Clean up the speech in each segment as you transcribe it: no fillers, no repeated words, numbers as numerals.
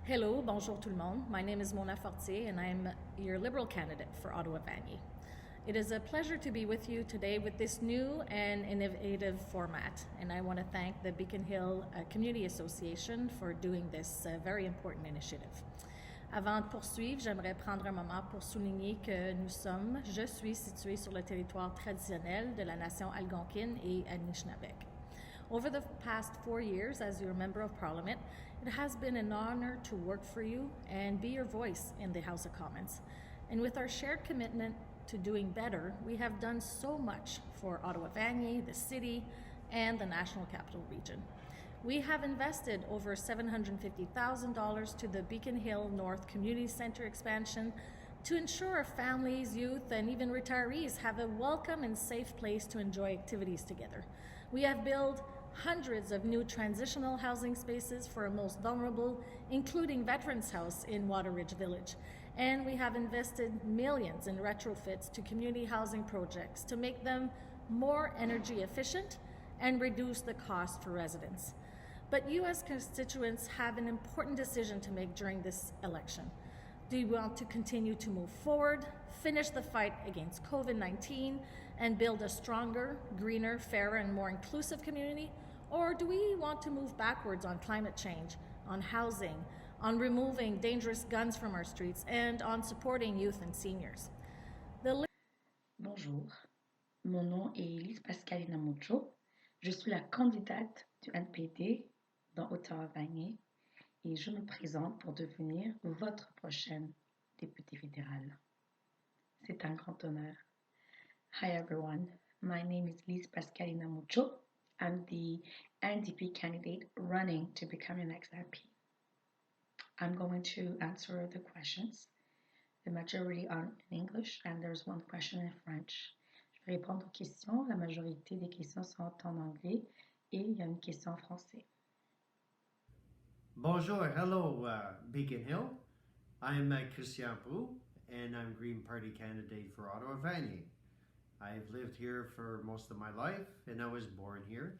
Hello, bonjour tout le monde. My name is Mona Fortier and I'm your Liberal candidate for Ottawa-Vanier. It is a pleasure to be with you today with this new and innovative format, and I want to thank the Beacon Hill Community Association for doing this very important initiative. Avant de poursuivre, j'aimerais prendre un moment pour souligner que je suis située sur le territoire traditionnel de la nation algonquine et Anishinaabe. Over the past 4 years as your Member of Parliament, it has been an honor to work for you and be your voice in the House of Commons. And with our shared commitment to doing better, we have done so much for Ottawa-Vanier, the city, and the National Capital Region. We have invested over $750,000 to the Beacon Hill North Community Centre expansion to ensure families, youth, and even retirees have a welcome and safe place to enjoy activities together. We have built hundreds of new transitional housing spaces for our most vulnerable, including Veterans House in Waterridge Village. And we have invested millions in retrofits to community housing projects to make them more energy efficient and reduce the cost for residents. But you as constituents have an important decision to make during this election. Do you want to continue to move forward, finish the fight against COVID-19, and build a stronger, greener, fairer, and more inclusive community? Or do we want to move backwards on climate change, on housing, on removing dangerous guns from our streets, and on supporting youth and seniors? Bonjour, mon nom est Lise Pascalina Mucho. Je suis la candidate du NPD dans Ottawa-Vanier et je me présente pour devenir votre prochaine députée fédérale. C'est un grand honneur. Hi everyone, my name is Lise Pascalina Mucho. I'm the NDP candidate running to become your next MP. I'm going to answer the questions. The majority are in English and there's one question in French. Je vais répondre aux questions. La majorité des questions sont en anglais et il y a une question en français. Bonjour, hello, Beacon Hill. I'm Christian Prou, and I'm Green Party candidate for Ottawa-Vanier. I've lived here for most of my life, and I was born here.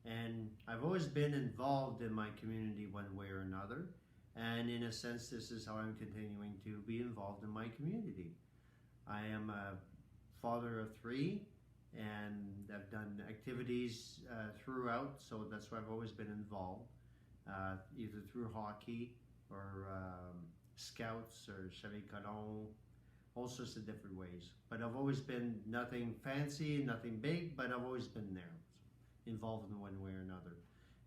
And I've always been involved in my community one way or another. And in a sense, this is how I'm continuing to be involved in my community. I am a father of 3, and I've done activities throughout, so that's why I've always been involved. Either through hockey or scouts or Chalet Colon, all sorts of different ways. But I've always been nothing fancy, nothing big, but I've always been there, involved in one way or another.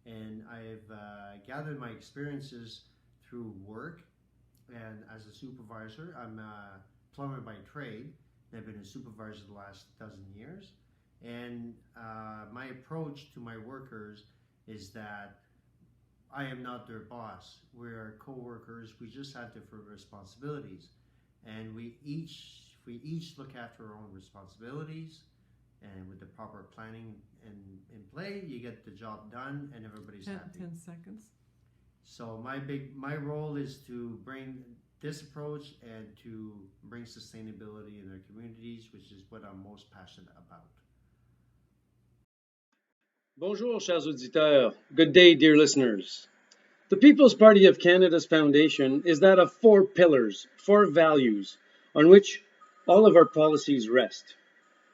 And I've gathered my experiences through work and as a supervisor. I'm a plumber by trade. I've been a supervisor the last dozen years. And my approach to my workers is that I am not their boss. We're co-workers. We just have different responsibilities, and we each look after our own responsibilities. And with the proper planning in play, you get the job done, and everybody's happy. 10 seconds. So my role is to bring this approach and to bring sustainability in their communities, which is what I'm most passionate about. Bonjour, chers auditeurs. Good day, dear listeners. The People's Party of Canada's foundation is that of 4 pillars, 4 values, on which all of our policies rest.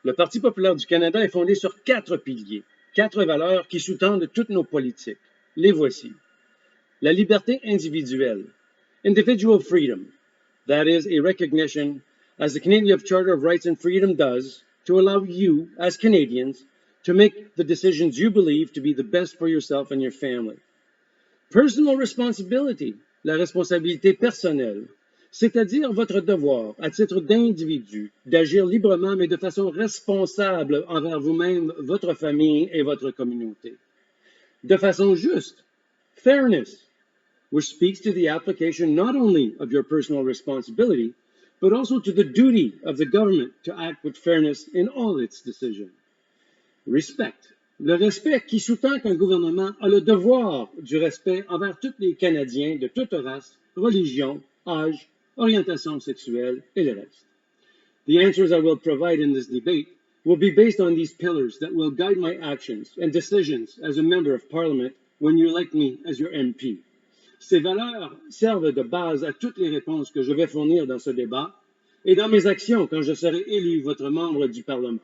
Le Parti populaire du Canada est fondé sur 4 piliers, 4 valeurs qui sous-tendent toutes nos politiques. Les voici. La liberté individuelle, individual freedom, that is a recognition, as the Canadian Charter of Rights and Freedom does, to allow you, as Canadians, to make the decisions you believe to be the best for yourself and your family. Personal responsibility, la responsabilité personnelle, c'est-à-dire votre devoir, à titre d'individu, d'agir librement mais de façon responsable envers vous-même, votre famille et votre communauté. De façon juste, fairness, which speaks to the application not only of your personal responsibility, but also to the duty of the government to act with fairness in all its decisions. Respect. Le respect qui sous-tend qu'un gouvernement a le devoir du respect envers tous les Canadiens de toute race, religion, âge, orientation sexuelle et le reste. The answers I will provide in this debate will be based on these pillars that will guide my actions and decisions as a member of Parliament when you elect me as your MP. Ces valeurs servent de base à toutes les réponses que je vais fournir dans ce débat et dans mes actions quand je serai élu votre membre du Parlement.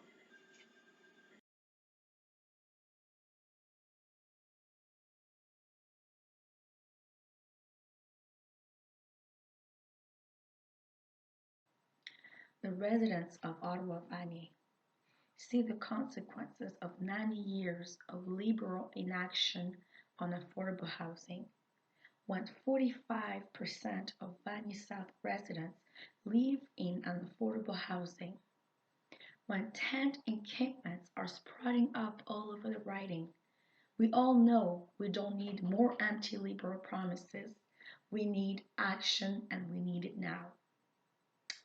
The residents of Ottawa Valley see the consequences of 90 years of liberal inaction on affordable housing, when 45% of Valley South residents live in unaffordable housing, when tent encampments are sprouting up all over the riding. We all know we don't need more empty liberal promises. We need action, and we need it now.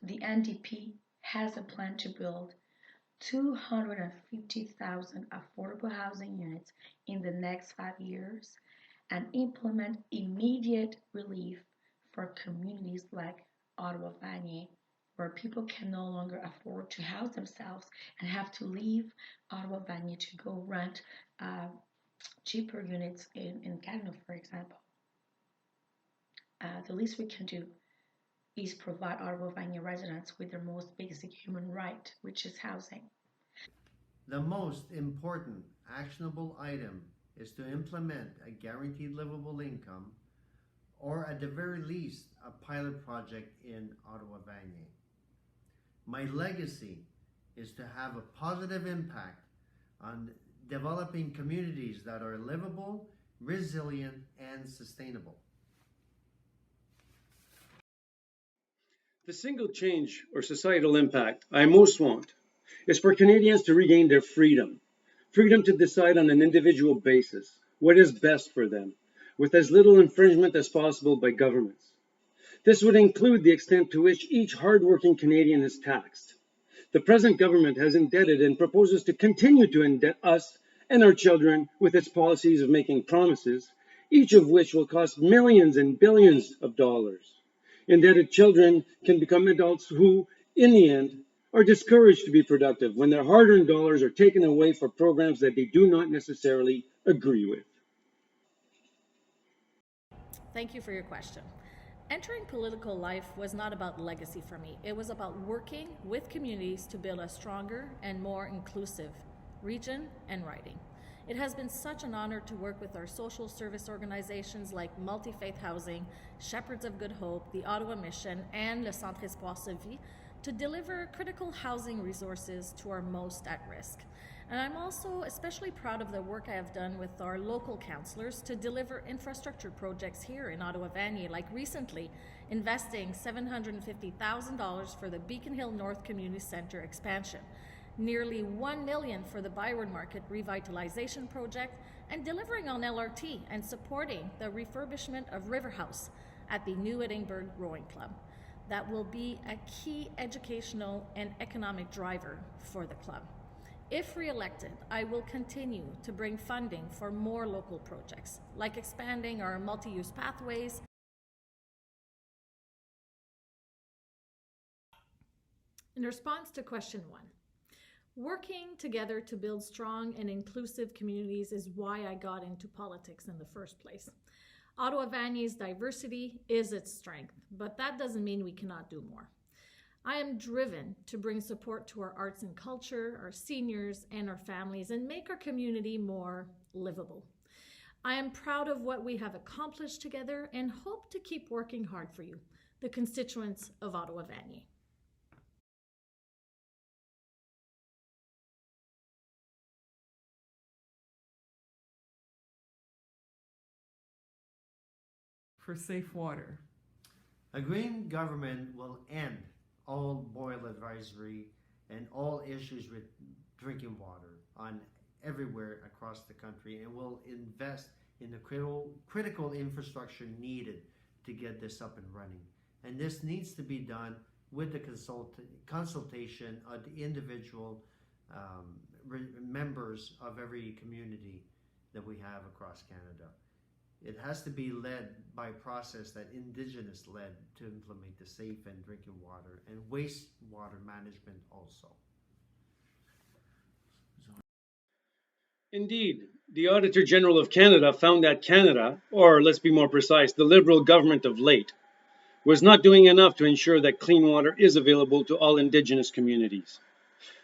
The NDP has a plan to build 250,000 affordable housing units in the next 5 years and implement immediate relief for communities like Ottawa Vanier, where people can no longer afford to house themselves and have to leave Ottawa Vanier to go rent cheaper units in Canada, for example. The least we can do is provide Ottawa Vanier residents with their most basic human right, which is housing. The most important actionable item is to implement a guaranteed livable income, or at the very least, a pilot project in Ottawa Vanier. My legacy is to have a positive impact on developing communities that are livable, resilient, and sustainable. The single change or societal impact I most want is for Canadians to regain their freedom to decide on an individual basis what is best for them, with as little infringement as possible by governments. This would include the extent to which each hardworking Canadian is taxed. The present government has indebted and proposes to continue to indebt us and our children with its policies of making promises, each of which will cost millions and billions of dollars. Indebted children can become adults who, in the end, are discouraged to be productive when their hard-earned dollars are taken away for programs that they do not necessarily agree with. Thank you for your question. Entering political life was not about legacy for me. It was about working with communities to build a stronger and more inclusive region and riding. It has been such an honor to work with our social service organizations like Multi Faith Housing, Shepherds of Good Hope, the Ottawa Mission, and Le Centre Espoir Vie to deliver critical housing resources to our most at risk. And I'm also especially proud of the work I have done with our local councillors to deliver infrastructure projects here in Ottawa Vanier, like recently investing $750,000 for the Beacon Hill North Community Centre expansion, nearly $1 million for the Byward Market revitalization project, and delivering on LRT and supporting the refurbishment of River House at the New Edinburgh Rowing Club. That will be a key educational and economic driver for the club. If re-elected, I will continue to bring funding for more local projects, like expanding our multi-use pathways. In response to question 1, working together to build strong and inclusive communities is why I got into politics in the first place. Ottawa Vanier's diversity is its strength, but that doesn't mean we cannot do more. I am driven to bring support to our arts and culture, our seniors, and our families, and make our community more livable. I am proud of what we have accomplished together and hope to keep working hard for you, the constituents of Ottawa Vanier. For safe water. A green government will end all boil advisory and all issues with drinking water on everywhere across the country, and will invest in the critical infrastructure needed to get this up and running. And this needs to be done with the consultation of the individual members of every community that we have across Canada. It has to be led by a process that Indigenous led to implement the safe and drinking water and wastewater management also. Indeed, the Auditor General of Canada found that Canada, or let's be more precise, the Liberal government of late, was not doing enough to ensure that clean water is available to all Indigenous communities.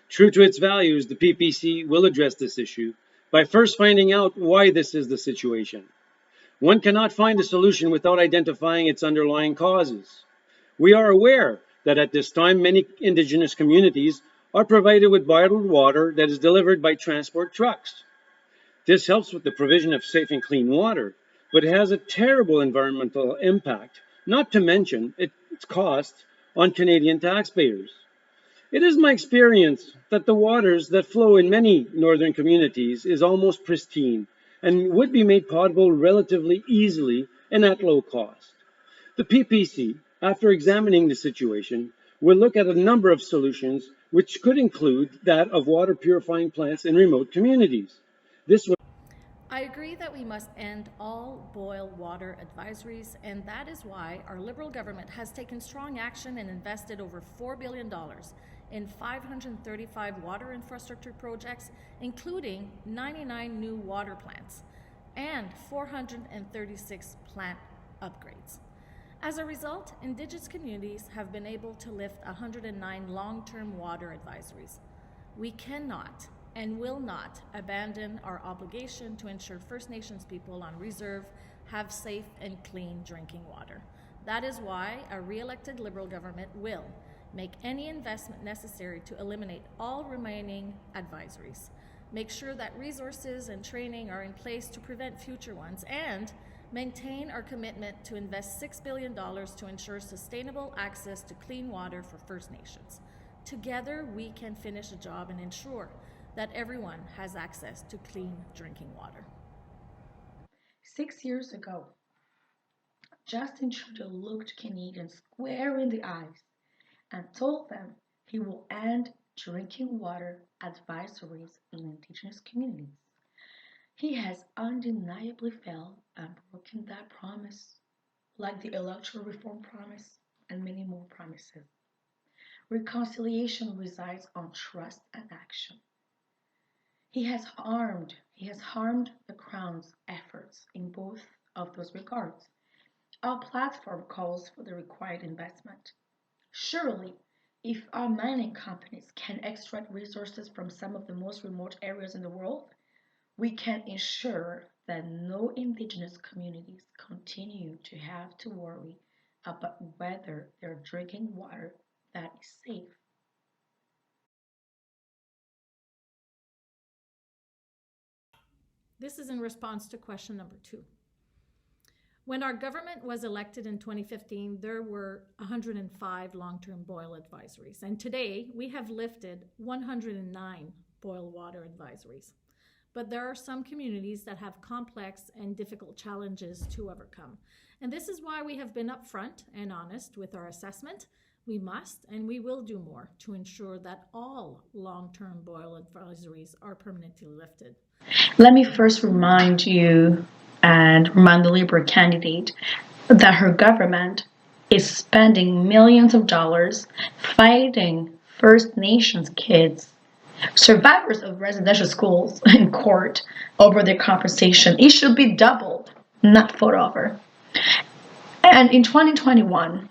True to its values, the PPC will address this issue by first finding out why this is the situation. One cannot find a solution without identifying its underlying causes. We are aware that at this time, many Indigenous communities are provided with bottled water that is delivered by transport trucks. This helps with the provision of safe and clean water, but it has a terrible environmental impact, not to mention its cost on Canadian taxpayers. It is my experience that the waters that flow in many northern communities is almost pristine and would be made potable relatively easily and at low cost. The PPC, after examining the situation, will look at a number of solutions which could include that of water purifying plants in remote communities. This would I agree that we must end all boil water advisories, and that is why our Liberal government has taken strong action and invested over $4 billion in 535 water infrastructure projects, including 99 new water plants and 436 plant upgrades. As a result, Indigenous communities have been able to lift 109 long-term water advisories. We cannot and will not abandon our obligation to ensure First Nations people on reserve have safe and clean drinking water. That is why a re-elected Liberal government will make any investment necessary to eliminate all remaining advisories, make sure that resources and training are in place to prevent future ones, and maintain our commitment to invest $6 billion to ensure sustainable access to clean water for First Nations. Together, we can finish the job and ensure that everyone has access to clean drinking water. 6 years ago, Justin Trudeau looked Canadians square in the eyes and told them he will end drinking water advisories in Indigenous communities. He has undeniably failed and broken that promise, like the electoral reform promise and many more promises. Reconciliation resides on trust and action. He has harmed the Crown's efforts in both of those regards. Our platform calls for the required investment. Surely, if our mining companies can extract resources from some of the most remote areas in the world, we can ensure that no Indigenous communities continue to have to worry about whether they're drinking water that is safe. This is in response to question number 2. When our government was elected in 2015, there were 105 long-term boil advisories, and today we have lifted 109 boil water advisories. But there are some communities that have complex and difficult challenges to overcome. And this is why we have been upfront and honest with our assessment. We must and we will do more to ensure that all long-term boil advisories are permanently lifted. Let me first remind you and remind the Liberal candidate that her government is spending millions of dollars fighting First Nations kids, survivors of residential schools, in court over their compensation. It should be doubled, not fought over. And in 2021,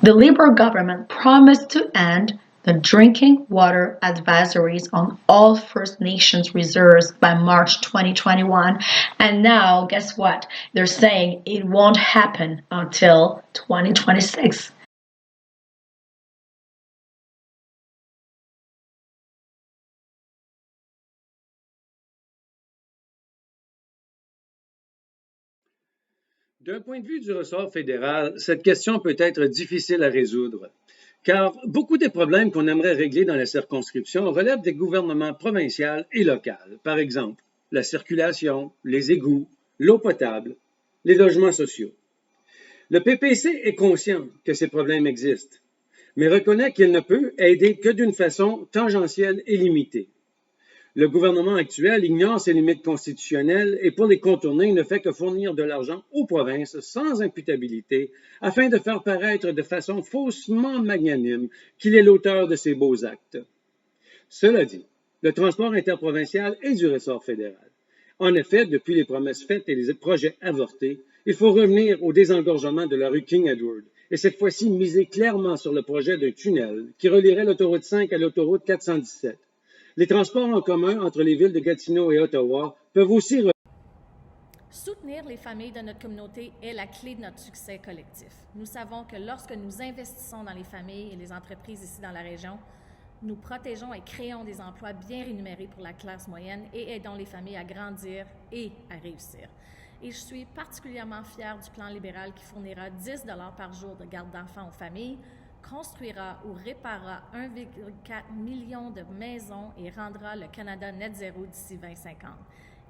the Liberal government promised to end the drinking water advisories on all First Nations reserves by March 2021. And now, guess what? They're saying it won't happen until 2026. D'un point de vue du ressort fédéral, cette question peut être difficile à résoudre, car beaucoup des problèmes qu'on aimerait régler dans la circonscription relèvent des gouvernements provinciaux et locaux. Par exemple, la circulation, les égouts, l'eau potable, les logements sociaux. Le PPC est conscient que ces problèmes existent, mais reconnaît qu'il ne peut aider que d'une façon tangentielle et limitée. Le gouvernement actuel ignore ses limites constitutionnelles et pour les contourner ne fait que fournir de l'argent aux provinces sans imputabilité afin de faire paraître de façon faussement magnanime qu'il est l'auteur de ces beaux actes. Cela dit, le transport interprovincial est du ressort fédéral. En effet, depuis les promesses faites et les projets avortés, il faut revenir au désengorgement de la rue King Edward et cette fois-ci miser clairement sur le projet d'un tunnel qui relierait l'autoroute 5 à l'autoroute 417. Les transports en commun entre les villes de Gatineau et Ottawa peuvent aussi Soutenir les familles de notre communauté est la clé de notre succès collectif. Nous savons que lorsque nous investissons dans les familles et les entreprises ici dans la région, nous protégeons et créons des emplois bien rémunérés pour la classe moyenne et aidons les familles à grandir et à réussir. Et je suis particulièrement fière du plan libéral qui fournira 10 $ par jour de garde d'enfants aux familles, construira ou réparera 1,4 million de maisons et rendra le Canada net zéro d'ici 2050.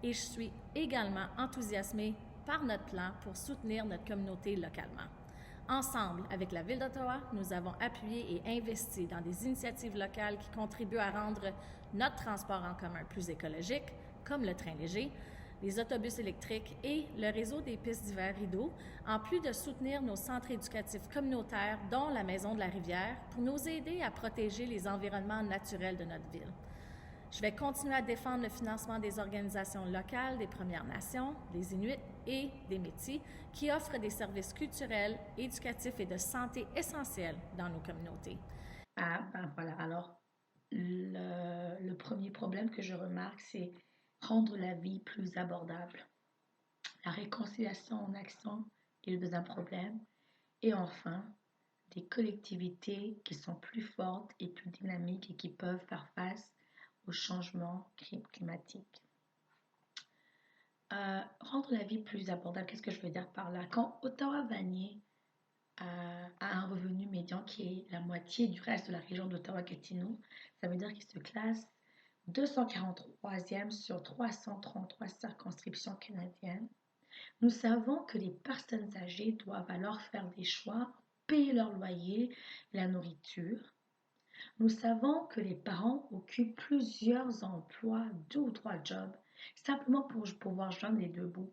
Et je suis également enthousiasmée par notre plan pour soutenir notre communauté localement. Ensemble, avec la Ville d'Ottawa, nous avons appuyé et investi dans des initiatives locales qui contribuent à rendre notre transport en commun plus écologique, comme le train léger, les autobus électriques et le réseau des pistes d'hiver rideau, en plus de soutenir nos centres éducatifs communautaires, dont la Maison de la Rivière, pour nous aider à protéger les environnements naturels de notre ville. Je vais continuer à défendre le financement des organisations locales, des Premières Nations, des Inuits et des Métis qui offrent des services culturels, éducatifs et de santé essentiels dans nos communautés. Ah, ben voilà. Alors, le premier problème que je remarque, c'est rendre la vie plus abordable. La réconciliation en action est le deuxième problème. Et enfin, des collectivités qui sont plus fortes et plus dynamiques et qui peuvent faire face au changement climatique. Rendre la vie plus abordable, qu'est-ce que je veux dire par là? Quand Ottawa-Vanier a un revenu médian qui est la moitié du reste de la région d'Ottawa-Gatineau, ça veut dire qu'il se classe 243e sur 333 circonscriptions canadiennes. Nous savons que les personnes âgées doivent alors faire des choix, payer leur loyer, la nourriture. Nous savons que les parents occupent plusieurs emplois, 2 ou 3 jobs, simplement pour pouvoir joindre les deux bouts.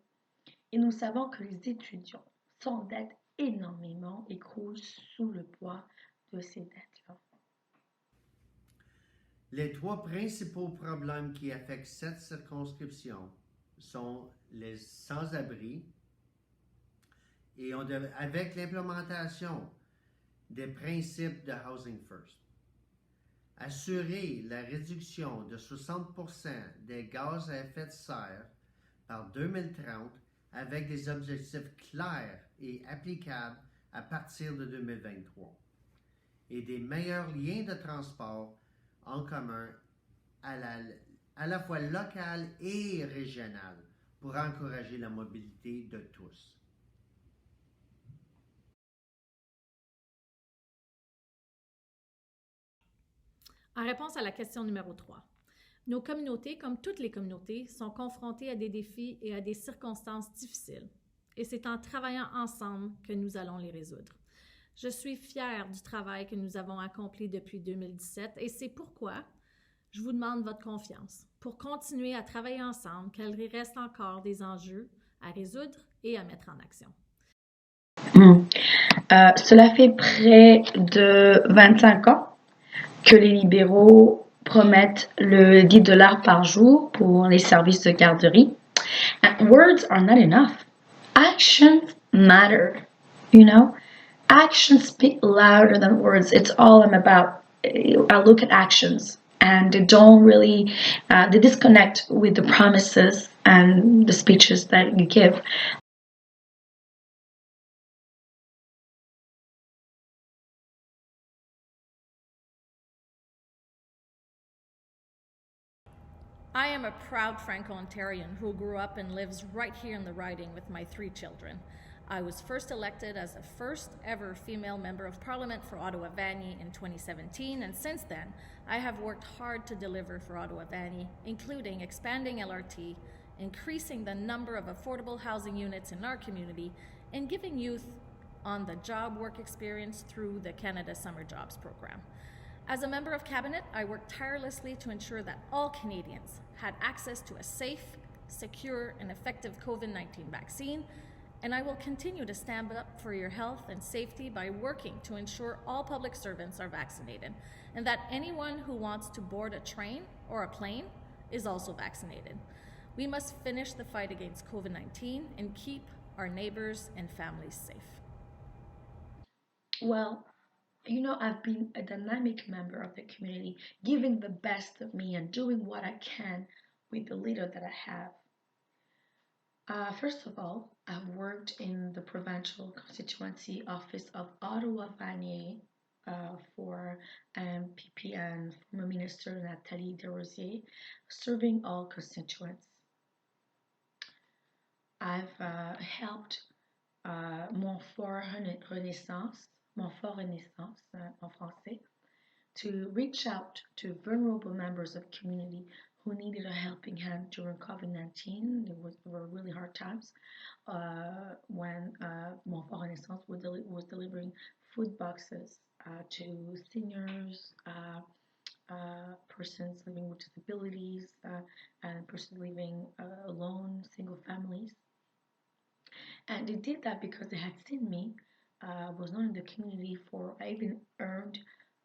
Et nous savons que les étudiants s'endettent énormément et croulent sous le poids de ces dettes-là. Les trois principaux problèmes qui affectent cette circonscription sont les sans-abri et avec l'implémentation des principes de Housing First. Assurer la réduction de 60% des gaz à effet de serre par 2030 avec des objectifs clairs et applicables à partir de 2023 et des meilleurs liens de transport en commun à la fois local et régional pour encourager la mobilité de tous. En réponse à la question numéro 3, nos communautés, comme toutes les communautés, sont confrontées à des défis et à des circonstances difficiles. Et c'est en travaillant ensemble que nous allons les résoudre. Je suis fière du travail que nous avons accompli depuis 2017 et c'est pourquoi je vous demande votre confiance pour continuer à travailler ensemble, car il reste encore des enjeux à résoudre et à mettre en action. Cela fait près de 25 ans que les libéraux promettent le 10 $ par jour pour les services de garderie. And words are not enough. Actions matter, you know? Actions speak louder than words. It's all I'm about. I look at actions and they don't really, they disconnect with the promises and the speeches that you give. I am a proud Franco-Ontarian who grew up and lives right here in the riding with my 3 children. I was first elected as the first ever female member of Parliament for Ottawa-Vanier in 2017, and since then, I have worked hard to deliver for Ottawa-Vanier, including expanding LRT, increasing the number of affordable housing units in our community, and giving youth on-the-job work experience through the Canada Summer Jobs Program. As a member of Cabinet, I worked tirelessly to ensure that all Canadians had access to a safe, secure, and effective COVID-19 vaccine, and I will continue to stand up for your health and safety by working to ensure all public servants are vaccinated and that anyone who wants to board a train or a plane is also vaccinated. We must finish the fight against COVID-19 and keep our neighbors and families safe. Well, I've been a dynamic member of the community, giving the best of me and doing what I can with the little that I have. First of all, I've worked in the provincial constituency office of Ottawa-Vanier for MPP and former Minister Nathalie Desrosiers, serving all constituents. I've helped Montfort Renaissance, Montfort Renaissance en français, to reach out to vulnerable members of community who needed a helping hand during COVID-19. There were really hard times when Montfort Renaissance was delivering food boxes to seniors, persons living with disabilities, and persons living alone, single families. And they did that because they had seen me, was known in the community for, I even earned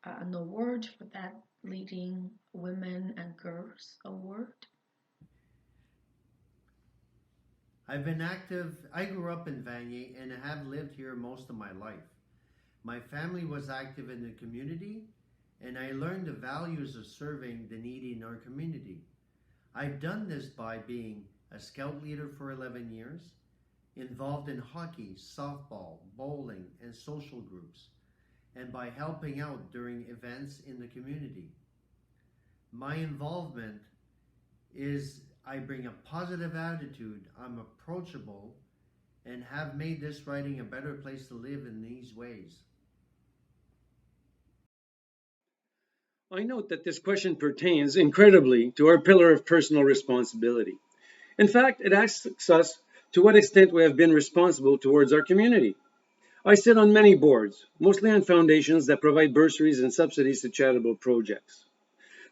an award for that Leading Women and Girls Award. I've been active. I grew up in Vanier and have lived here most of my life. My family was active in the community and I learned the values of serving the needy in our community. I've done this by being a scout leader for 11 years, involved in hockey, softball, bowling, and social groups, and by helping out during events in the community. My involvement is I bring a positive attitude, I'm approachable, and have made this riding a better place to live in these ways. I note that this question pertains incredibly to our pillar of personal responsibility. In fact, it asks us to what extent we have been responsible towards our community. I sit on many boards, mostly on foundations that provide bursaries and subsidies to charitable projects.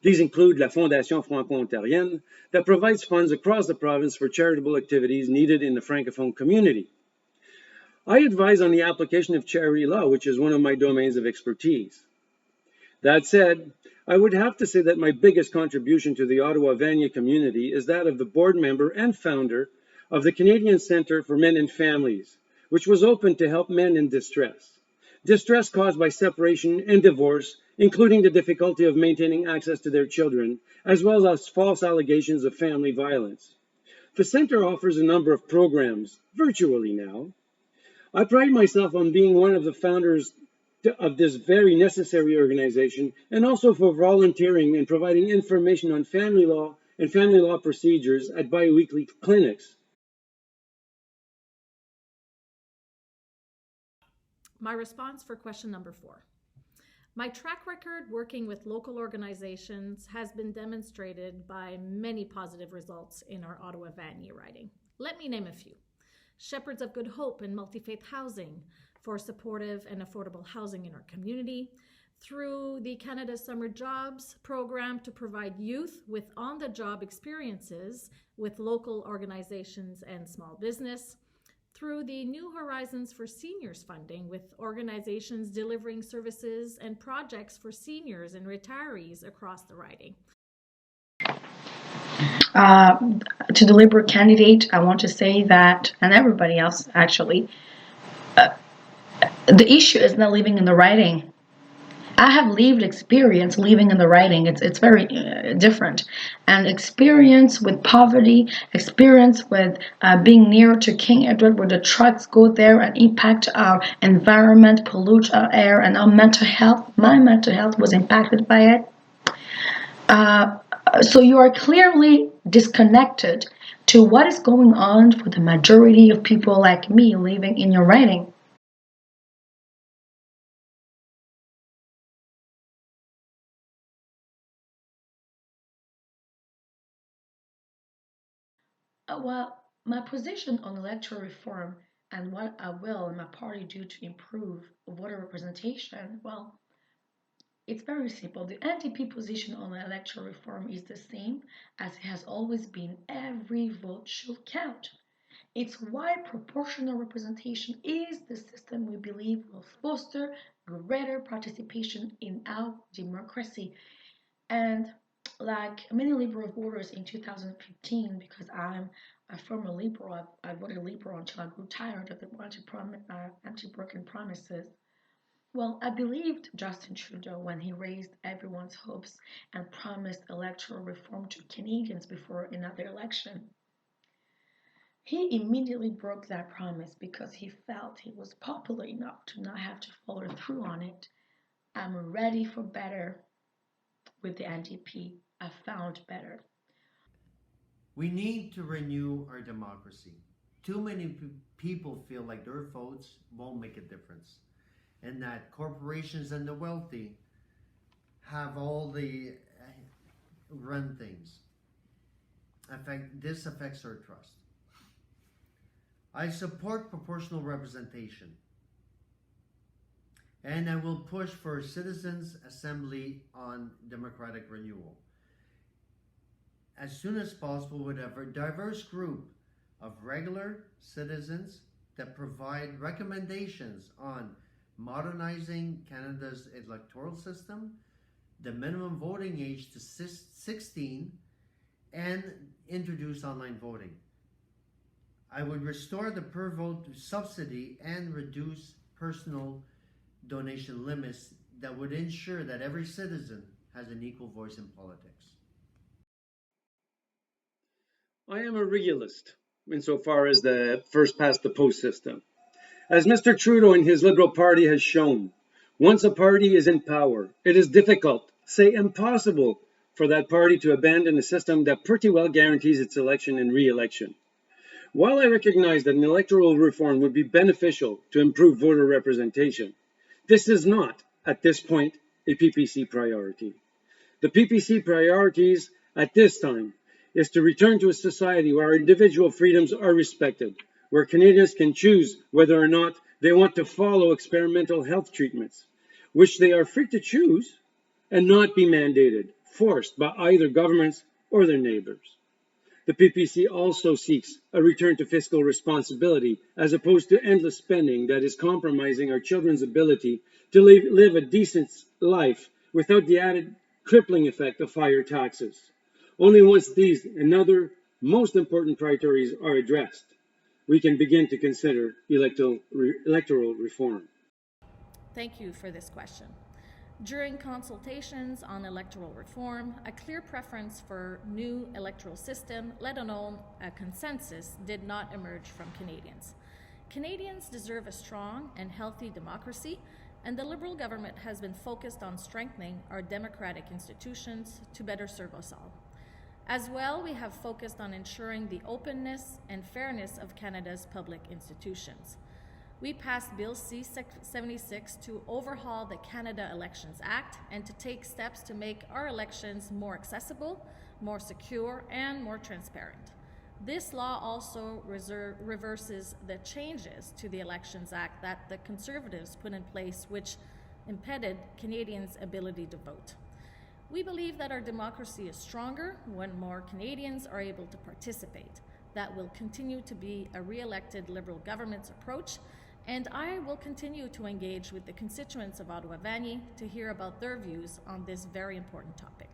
These include La Fondation Franco-Ontarienne, that provides funds across the province for charitable activities needed in the Francophone community. I advise on the application of charity law, which is one of my domains of expertise. That said, I would have to say that my biggest contribution to the Ottawa-Vanier community is that of the board member and founder of the Canadian Centre for Men and Families, which was open to help men in distress. Distress caused by separation and divorce, including the difficulty of maintaining access to their children, as well as false allegations of family violence. The Centre offers a number of programs, virtually now. I pride myself on being one of the founders of this very necessary organization, and also for volunteering and providing information on family law and family law procedures at bi-weekly clinics. My response for question number 4. My track record working with local organizations has been demonstrated by many positive results in our Ottawa-Vanier riding. Let me name a few. Shepherds of Good Hope and multi-faith housing for supportive and affordable housing in our community, through the Canada Summer Jobs program to provide youth with on-the-job experiences with local organizations and small business, through the New Horizons for Seniors funding with organizations delivering services and projects for seniors and retirees across the riding. To the Liberal candidate, I want to say that, and everybody else actually, the issue is not living in the riding. I have lived experience living in the riding. It's very different, and experience with poverty, experience with being near to King Edward, where the trucks go there and impact our environment, pollute our air, and our mental health. My mental health was impacted by it. So you are clearly disconnected to what is going on for the majority of people like me living in your riding. Well, my position on electoral reform and what I will and my party do to improve voter representation, well, it's very simple. The NDP position on electoral reform is the same as it has always been. Every vote should count. It's why proportional representation is the system we believe will foster greater participation in our democracy. And like many liberal voters in 2015, because I'm a former liberal, I voted liberal until I grew tired of the anti-broken promises. Well, I believed Justin Trudeau when he raised everyone's hopes and promised electoral reform to Canadians before another election. He immediately broke that promise because he felt he was popular enough to not have to follow through on it. I'm ready for better with the NDP. I found better. We need to renew our democracy. Too many people feel like their votes won't make a difference, and that corporations and the wealthy have all the run things. This affects our trust. I support proportional representation, and I will push for a citizens' assembly on democratic renewal as soon as possible with a diverse group of regular citizens that provide recommendations on modernizing Canada's electoral system, the minimum voting age to 16, and introduce online voting. I would restore the per vote subsidy and reduce personal donation limits that would ensure that every citizen has an equal voice in politics. I am a realist insofar as the first past the post system. As Mr. Trudeau and his Liberal Party has shown, once a party is in power, it is difficult, say impossible, for that party to abandon a system that pretty well guarantees its election and re-election. While I recognize that an electoral reform would be beneficial to improve voter representation, this is not, at this point, a PPC priority. The PPC priorities at this time is to return to a society where individual freedoms are respected, where Canadians can choose whether or not they want to follow experimental health treatments, which they are free to choose and not be mandated, forced by either governments or their neighbors. The PPC also seeks a return to fiscal responsibility as opposed to endless spending that is compromising our children's ability to live a decent life without the added crippling effect of higher taxes. Only once these and other most important priorities are addressed, we can begin to consider electoral reform. Thank you for this question. During consultations on electoral reform, a clear preference for new electoral system, let alone a consensus, did not emerge from Canadians. Canadians deserve a strong and healthy democracy, and the Liberal government has been focused on strengthening our democratic institutions to better serve us all. As well, we have focused on ensuring the openness and fairness of Canada's public institutions. We passed Bill C-76 to overhaul the Canada Elections Act and to take steps to make our elections more accessible, more secure, and more transparent. This law also reverses the changes to the Elections Act that the Conservatives put in place, which impeded Canadians' ability to vote. We believe that our democracy is stronger when more Canadians are able to participate. That will continue to be a re-elected Liberal government's approach, and I will continue to engage with the constituents of Ottawa-Vanier to hear about their views on this very important topic.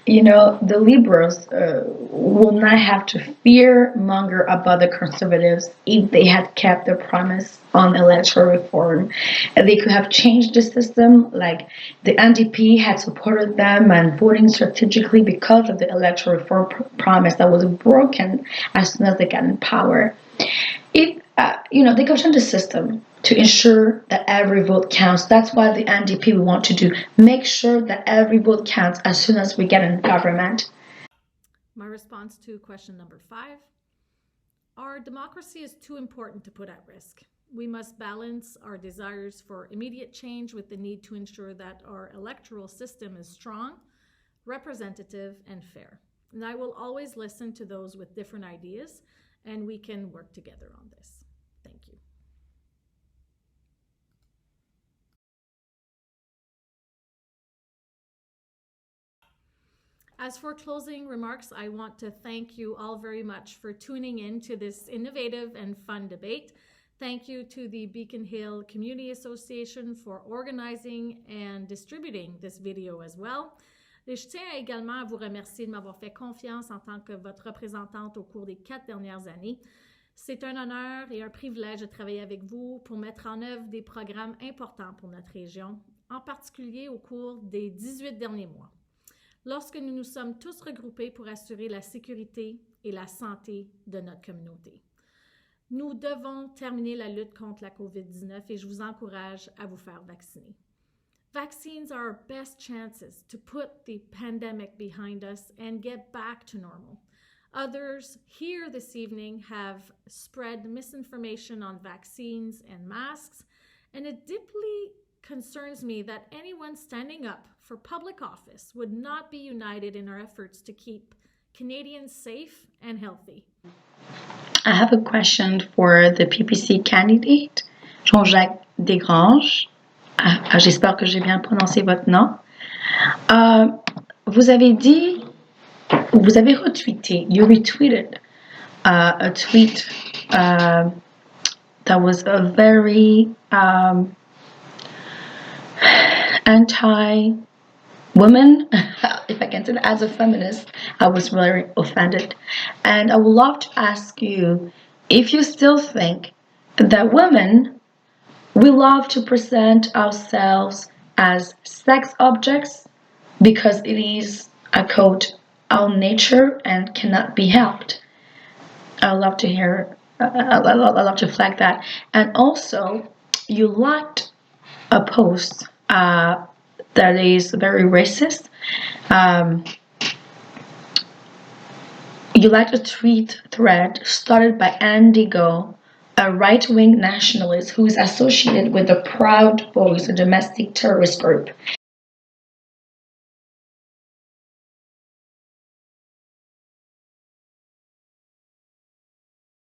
The Liberals will not have to fear monger about the Conservatives if they had kept their promise on electoral reform. They could have changed the system, like the NDP had supported them and voting strategically because of the electoral reform promise that was broken as soon as they got in power. If they could change the system to ensure that every vote counts. That's what the NDP want to do. Make sure that every vote counts as soon as we get in government. My response to question number 5. Our democracy is too important to put at risk. We must balance our desires for immediate change with the need to ensure that our electoral system is strong, representative, and fair. And I will always listen to those with different ideas, and we can work together on this. Thank you. As for closing remarks, I want to thank you all very much for tuning in to this innovative and fun debate. Thank you to the Beacon Hill Community Association for organizing and distributing this video as well. Et je tiens également à vous remercier de m'avoir fait confiance en tant que votre représentante au cours des 4 dernières années. C'est un honneur et un privilège de travailler avec vous pour mettre en œuvre des programmes importants pour notre région, en particulier au cours des 18 derniers mois. Lorsque nous nous sommes tous regroupés pour assurer la sécurité et la santé de notre communauté. Nous devons terminer la lutte contre la COVID-19 et je vous encourage à vous faire vacciner. Vaccines are our best chances to put the pandemic behind us and get back to normal. Others here this evening have spread misinformation on vaccines and masks, and it deeply concerns me that anyone standing up for public office would not be united in our efforts to keep Canadians safe and healthy. I have a question for the PPC candidate, Jean-Jacques Desgranges. J'espère que j'ai bien prononcé votre nom. Vous avez retweeté, you retweeted a tweet that was a very anti-woman. If I can say that, as a feminist, I was very offended. And I would love to ask you if you still think that women, we love to present ourselves as sex objects because it is, I quote, our nature and cannot be helped. I love to hear, I love to flag that. And also, you liked a post that is very racist. You liked a tweet thread started by Andy Go, a right-wing nationalist who is associated with the Proud Boys, a domestic terrorist group.